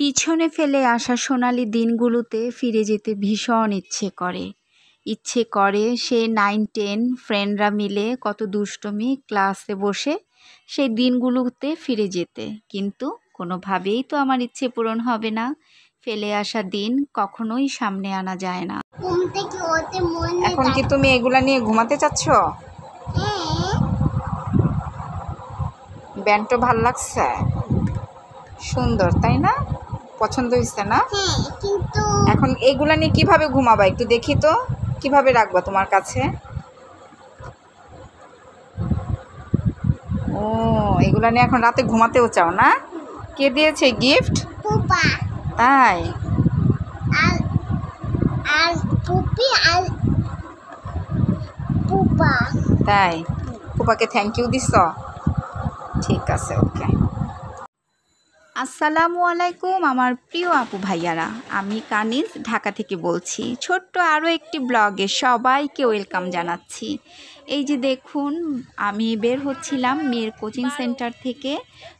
পিছনে ফেলে আসা সোনালি দিনগুলোতে ফিরে যেতে ভীষণ ইচ্ছে করে সেই 9-10 ফ্রেন্ডরা মিলে কত দুষ্টুমি ক্লাসে বসে সেই দিনগুলোতে ফিরে যেতে, কিন্তু কোনোভাবেই তো আমার ইচ্ছে পূরণ হবে না। ফেলে আসা দিন কখনোই সামনে আনা যায় না। এখন কি তুমি এগুলা নিয়ে ঘুমাতে চাচ্ছ? ব্যান্ডটা ভাল লাগছে, সুন্দর তাই না? পছন্দ হয়েছে না? কিন্তু এখন এগুলা নিয়ে কিভাবে ঘুমাবা একটু দেখি তো, কিভাবে রাখবা তোমার কাছে? ও, এগুলা নিয়ে এখন রাতে ঘুমাতেও চাও না? কে দিয়েছে গিফট? পুপা। তাই? আর পুপি আর পুপা। তাই? পুপাকে থ্যাংক ইউ দিছ? ঠিক আছে, ওকে। আসসালামু আলাইকুম আমার প্রিয় আপু ভাইয়ারা, আমি কানিজ ঢাকা থেকে বলছি। ছোট্ট আরও একটি ব্লগে সবাইকে ওয়েলকাম জানাচ্ছি। এই যে দেখুন, আমি বের হচ্ছিলাম মেয়ের কোচিং সেন্টার থেকে।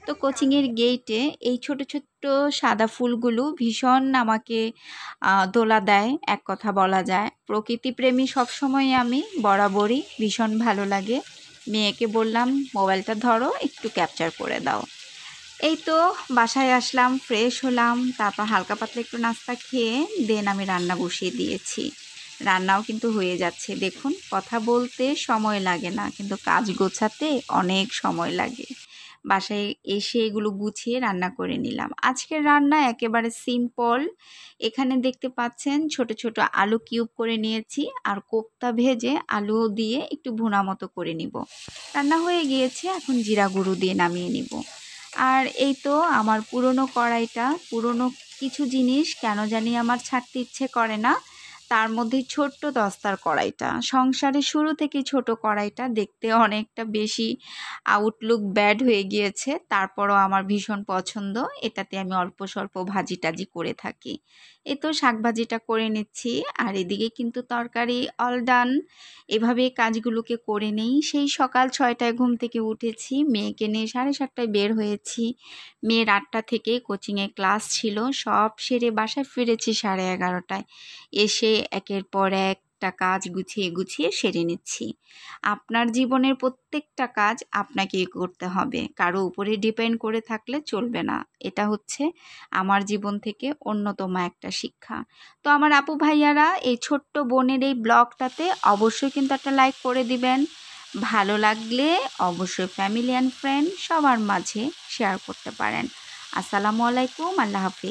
তো কোচিংয়ের গেটে এই ছোট ছোট্ট সাদা ফুলগুলো ভীষণ আমাকে দোলা দেয়, এক কথা বলা যায়। প্রকৃতিপ্রেমী সবসময় আমি বরাবরই, ভীষণ ভালো লাগে। মেয়েকে বললাম মোবাইলটা ধরো, একটু ক্যাপচার করে দাও। এই তো বাসায় আসলাম, ফ্রেশ হলাম, তারপর হালকা পাতলা একটু নাস্তা খেয়ে দেন আমি রান্না বসিয়ে দিয়েছি। রান্নাও কিন্তু হয়ে যাচ্ছে। দেখুন, কথা বলতে সময় লাগে না, কিন্তু কাজ গোছাতে অনেক সময় লাগে। বাসায় এসে এগুলো গুছিয়ে রান্না করে নিলাম। আজকের রান্না একেবারে সিম্পল। এখানে দেখতে পাচ্ছেন ছোট ছোট আলু কিউব করে নিয়েছি, আর কোপ্তা ভেজে আলু দিয়ে একটু ভুনা মতো করে নিব। রান্না হয়ে গিয়েছে, এখন জিরা গুঁড়ো দিয়ে নামিয়ে নিব। আর এই তো আমার পুরনো কিছু জিনিস কেন জানি আমার ছাড়তে ইচ্ছে করে না। তার মধ্যে ছোট্ট দস্তার কড়াইটা, সংসারের শুরু থেকে ছোট কড়াইটা দেখতে অনেকটা বেশি আউটলুক ব্যাড হয়ে গিয়েছে, তারপরও আমার ভীষণ পছন্দ। এটাতে আমি অল্প স্বল্প ভাজি টাজি করে থাকি। এই তো শাক ভাজিটা করে নিচ্ছি, আর এদিকে কিন্তু তরকারি অল ডান। এভাবে কাজগুলোকে করে নেই। সেই সকাল 6টায় ঘুম থেকে উঠেছি, মেয়েকে নিয়ে 7:30টায় বের হয়েছি। মেয়ের 8টা থেকে কোচিংয়ে ক্লাস ছিল, সব সেরে বাসায় ফিরেছি 11:30টায়। এসে একের পর একটা কাজ গুছিয়ে গুছিয়ে সেরে নিচ্ছি। আপনার জীবনের প্রত্যেকটা কাজ আপনাকেই করতে হবে, কারো উপরে ডিপেন্ড করে থাকলে চলবে না। এটা হচ্ছে আমার জীবন থেকে অন্যতম একটা শিক্ষা। তো আমার আপু ভাইয়ারা, এই ছোট্ট বোনের এই ব্লগটাতে অবশ্যই কিন্তু একটা লাইক করে দিবেন। ভালো লাগলে অবশ্যই ফ্যামিলি অ্যান্ড ফ্রেন্ড সবার মাঝে শেয়ার করতে পারেন। আসসালামু আলাইকুম, আল্লাহ হাফিজ।